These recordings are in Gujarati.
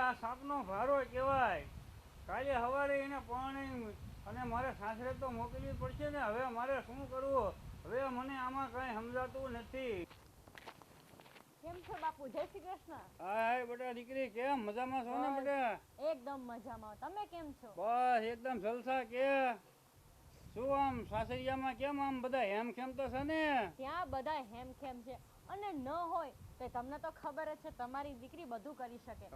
આ સાપનો ભારો કહેવાય. કાલે સવારે એને પાણી અને મારે સાસરે તો મોકલવી પડશે ને. હવે મારે શું કરવું? હવે મને આમાં કાંઈ સમજાતું નથી. કેમ છો બાપુ? જય શ્રી કૃષ્ણ. હાય બેટા દીકરી, કેમ મજામાં છો ને બેટા? એકદમ મજામાં. તમે કેમ છો? બસ એકદમ જલસા. કે શું આમ સાસરિયામાં કેમ આમ બધા હેમખેમ તો છે ને? ત્યાં બધા હેમખેમ છે અને ન હોય તો તમને તો ખબર જ છે તમારી દીકરી બધું કરી શકે.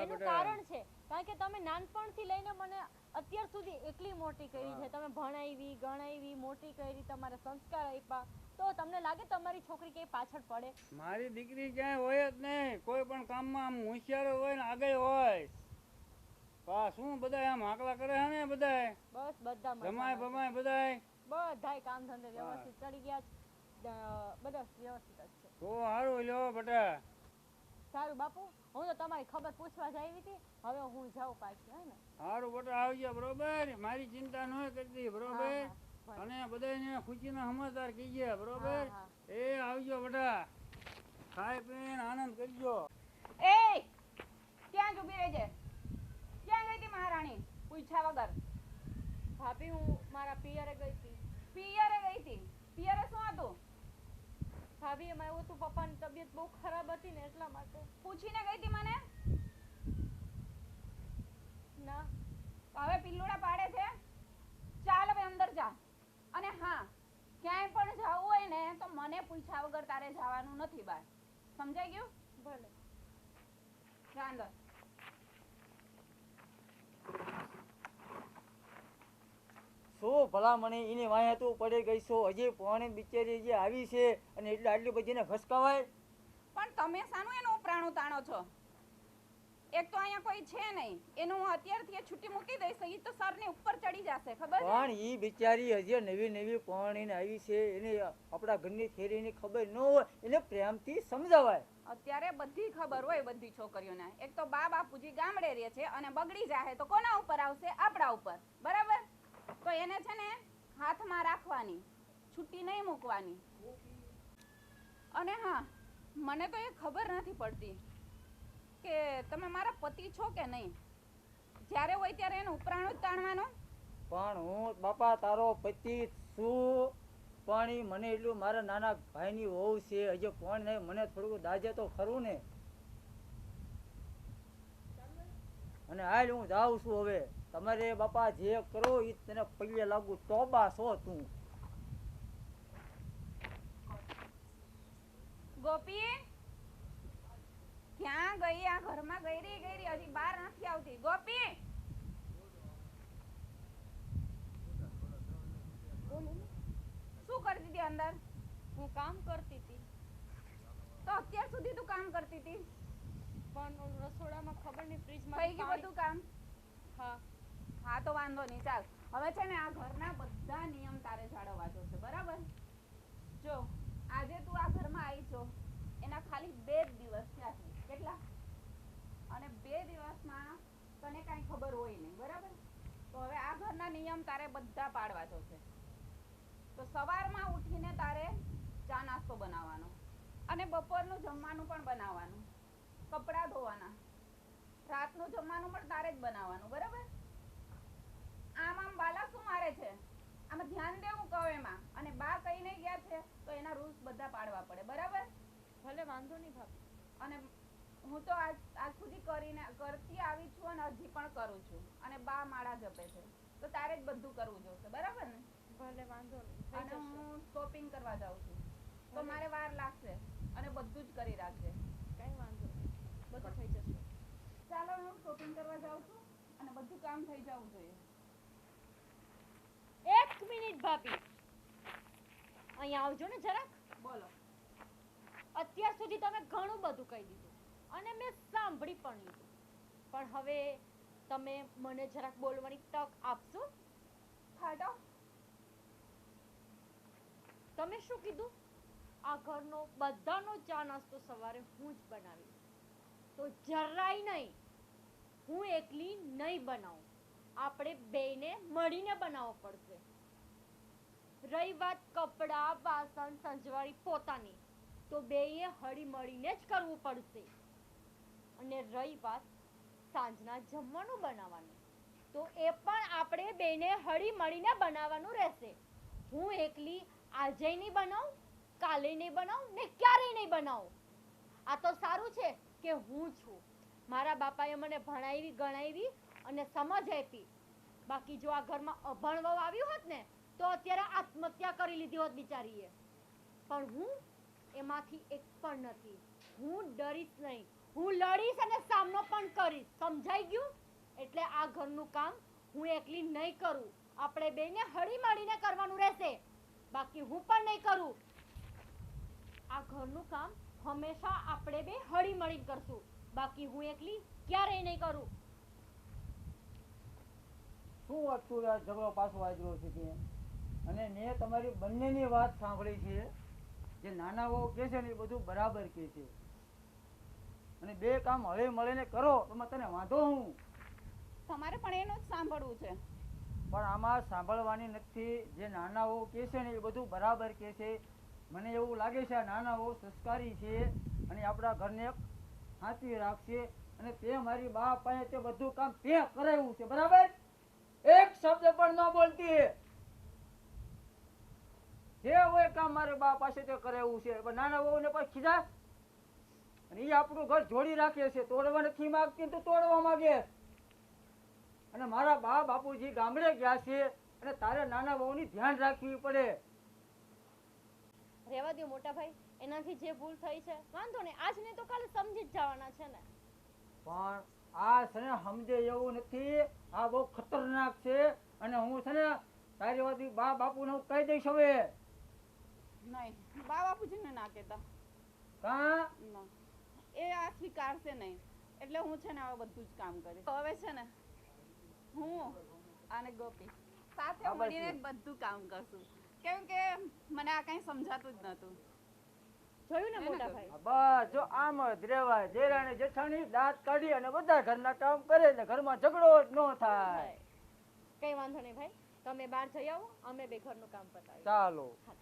એનું કારણ છે કારણ કે તમે નાનપણથી લઈને મને અત્યાર સુધી એકલી મોટી કરી છે. તમે ભણાવી, ગણાવી, મોટી કરી, તમારા સંસ્કાર આપ્યા. તો તમને લાગે તમારી છોકરી ક્યાંય પાછળ પડે? મારી દીકરી ક્યાંય હોય જ નહીં. કોઈ પણ કામમાં આમ હોશિયાર હોય ને આગળ હોય. શું બધા આમ આકલા કરે છે ને બધા? બસ બધા જમાય બમાય બધાય કામ ધંધે વ્યવસ્થિત ચડી ગયા છે. બધા વ્યવસ્થિત જ છે. તો સારું લ્યો બેટા. સારું બાપુ, હું તો તમારી ખબર પૂછવા જ આવી હતી. હવે હું જાઉં પાછી, હે ને? સારું બેટા, આવજો બરોબર. મારી ચિંતા ન કરતી બરોબર. અને બધાને ખુશીના સમાચાર કીજે બરોબર. એ આવજો બેટા, ખાઈ પીને આનંદ કરજો. એ ક્યાં જ ઊભી રહેજે? ક્યાં ગઈ હતી મહારાણી પૂછ્યા વગર? ભાભી, હું મારા પિયરે ગઈ હતી. પિયરે ગઈ હતી? પિયરે શું હતું? ભાભી, એમાં એવું હતું, પપ્પાની તબિયત બહુ ખરાબ હતી ને એટલા માટે. પૂછીને ગઈ હતી મને? ના. હવે પિલ્લુડા પાડે છે? ચાલ હવે અંદર જા. અને હા, ક્યાંય પણ જવું હોય ને તો મને પૂછ્યા વગર તારે જવાનું નથી બહાર. સમજાઈ ગયું? ભલે. જા અંદર. શું ભલામણી એની વાંહે તું પડી ગઈ છો? હજી પોણી બિચારી જે આવી છે અને એટલે આટલી બધી ને ખસકાવાય. પણ તમે શાનું એનું ઉપરાણું તાણો છો? એક તો અહીંયા કોઈ છે નહીં, એનું હું અત્યારથી છૂટી મૂકી દઈશ. એ તો સરની ઉપર ચડી જશે, ખબર છે? પણ ઈ બિચારી હજી નવી નવી પોણીને આવી છે, એને આપણા ઘરની થેરીની ખબર ન હોય, એને પ્રેમથી સમજાવાય. અત્યારે બધી ખબર હોય બધી છોકરીઓને. એક તો બા બાપુજી ગામડે રહે છે અને બગડી જાય તો કોના ઉપર આવશે? આપણા ઉપર, બરાબર? તો એને છે ને હાથમાં રાખવાની, છૂટી નહીં મૂકવાની. અને હા, મને તો એ ખબર નથી પડતી કે તમે મારા પતિ છો કે નહીં. જ્યારે હોય ત્યારે એનું ઉપરાણું જ તાણવાનો. પણ હું બાપા તારો પતિ છું, પણ મને એટલું મારા નાના ભાઈની વહુ છે, હજી કોણ નહીં, મને થોડુંક દાજે તો ખરું ને. અને હાલ હું જાઉં છું હવે. તમારે બાપા જે કરો એ તને પગે લાગુ. તોબા છો તું. ગોપી ક્યાં ગઈ? આ ઘરમાં ગઈ રહી, હજી બહાર નથી આવતી. ગોપી, શું કરતી હતી અંદર? હું કામ કરતી હતી. તો અત્યાર સુધી તું કામ કરતી હતી? પણ રસોડામાં ખબર નહીં ફ્રીજમાં થઈ ગયું બધું કામ? હા. હા તો વાંધો નહીં, ચાલ. હવે છે ને આ ઘરના બધા નિયમ તારે જાળવવા જોશે, બરાબર? જો આજે તું આ ઘરમાં આવી છો એના ખાલી 2 દિવસ થયા છે. કેટલા? અને 2 દિવસમાં તને કાંઈ ખબર હોય નહીં, બરાબર? તો હવે આ ઘરના નિયમ તારે બધા પાડવા જોશે. તો સવારમાં ઉઠીને તારે ચા નાસ્તો બનાવવાનો અને બપોરનું જમવાનું પણ બનાવવાનું, કપડાં ધોવાના, રાતનું જમવાનું પણ તારે જ બનાવવાનું, બરાબર? આમ બાલા શું મારે છે? આમાં ધ્યાન દેવું કહો એમાં. અને બા કહીને ગયા છે તો એના રૂલ્સ બધા પાડવા પડે, બરાબર? ભલે, વાંધો નહીં ભાભી. અને હું તો આજ સુધી કરતી આવી છું અને હજી પણ કરું છું. અને બા માળા જપે છે તો તારે જ બધું કરવું જોશે, બરાબર ને? ભલે, વાંધો નહીં. અને હું શોપિંગ કરવા જાઉં છું તો મારે વાર લાગશે અને બધું જ કરી રાખજે. કઈ વાંધો નહીં, બધું થઈ જશે. ચાલો, હું શોપિંગ કરવા જાઉં છું અને બધું કામ થઈ જવું જોઈએ. 1 મિનિટ ભાભી, અહીંયા આવજો ને જરાક. બોલો. અત્યાર સુધી તમે ઘણું બધું કહી દીધું અને મેં સાંભળી પણ લીધું, પણ હવે તમે મને જરાક બોલવાની તક આપશો? ખાટો. તમે શું કીધું? આ ઘરનો બધાનો ચા નાસ્તો સવારે હું જ બનાવીશ. તો જરાય નહીં, હું એકલી નહીં બનાવું, આપણે બેયને મળીને બનાવવો પડશે. રહી વાત કપડાં, વાસણ, સંજવાળી, પોતાની, તો બેયે હળી મળીને જ કરવું પડશે. અને રહી વાત સાંજના જમવાનું બનાવવાનું. તો એ પણ આપણે બેને હળી મળીને બનાવવાનું રહેશે. હું એકલી આજે નહીં બનાવું, કાલે નહીં બનાવું ને ક્યારેય નહીં બનાવું. આ તો સારું છે કે હું છું. મારા બાપાએ મને ભણાવી ગણાવી અને સમજ આપી. બાકી જો આ ઘરમાં અભણ વહુ આવ્યું હોત ને તો અત્યારે આત્મહત્યા કરી લીધી હોત બિચારીએ. પણ હું એમાંથી એક પણ નથી. હું ડરીશ નહીં, હું લડીશ અને સામનો પણ કરીશ. સમજાઈ ગયું? એટલે આ ઘરનું કામ હું એકલી નહીં કરું, આપણે બેને હળી મળીને કરવાનું રહેશે. બાકી હું પણ નહીં કરું. આ ઘરનું કામ હંમેશા આપણે બે હળી મળીને કરશું. બાકી હું એકલી ક્યારેય નહીં કરું. શું વાત તું આ ઝઘડો પાછો વાજરો છે ત્યાં? અને મેં તમારી બંનેની વાત સાંભળી છે. જે નાના વહુ કહે છે ને એ બધું બરાબર કહે છે. અને બે કામ હળી મળીને કરો તો તને વાંધો હું. તમારે પણ એનું જ સાંભળવું છે. પણ આમાં સાંભળવાની નથી. જે નાના વહુ કહે છે ને એ બધું બરાબર કહે છે. મને એવું લાગે છે આ નાના વહુ સંસ્કારી છે અને આપણા ઘરને સાચવી રાખશે. અને તે મારી બા પાસે તે બધું કામ તે કરાવ્યું છે, બરાબર? એક શબ્દ પણ ન બોલતી. જે હોય કામ મારે બા પાસે તે કરાવ્યું છે. પણ નાના વહુ ને પછી ખીજા અને એ આપણું ઘર જોડી રાખે છે. તોડવા નથી માંગતી તો તોડવા માંગે. અને મારા બા બાપુજી ગામડે ગયા છે અને તારે નાના વહુની ધ્યાન રાખવી પડે. રહેવા દો મોટા ભાઈ, એનાથી જે ભૂલ થઈ છે વાંધો નહીં. આજ નહીં તો કાલે સમજી જ જવાના છે ને. પણ આ છે ને સમજે એવું નથી. આ બહુ ખતરનાક છે. અને હું છે ને તારી વાતી બા બાપુને હું કહી દઈશ હવે. નહીં, બા બાપુજીને ના કહેતા. કા ના, એ આ સ્વીકારશે નહીં. એટલે હું છે ને આ બધું જ કામ કરીશ. હવે છે ને હું અને ગોપી સાથે બરાબર છે. મળીને જ બધું કામ કરશું. કેમ કે મને આ કઈ સમજાતું જ નતું. જોયું ને હે ને મોટા ગોપી? ભાઈ? બસ જો આમ જ રેવાય. દેરાણી જેઠાણી દાંત કાઢી અને બધા ઘરના કામ કરે એટલે ઘરમાં ઝઘડો જ ન થાય. કઈ વાંધો નહીં ભાઈ, તમે બહાર જઈ આવો, અમે બે ઘરનું કામ પતાવીએ. ચાલો. હા.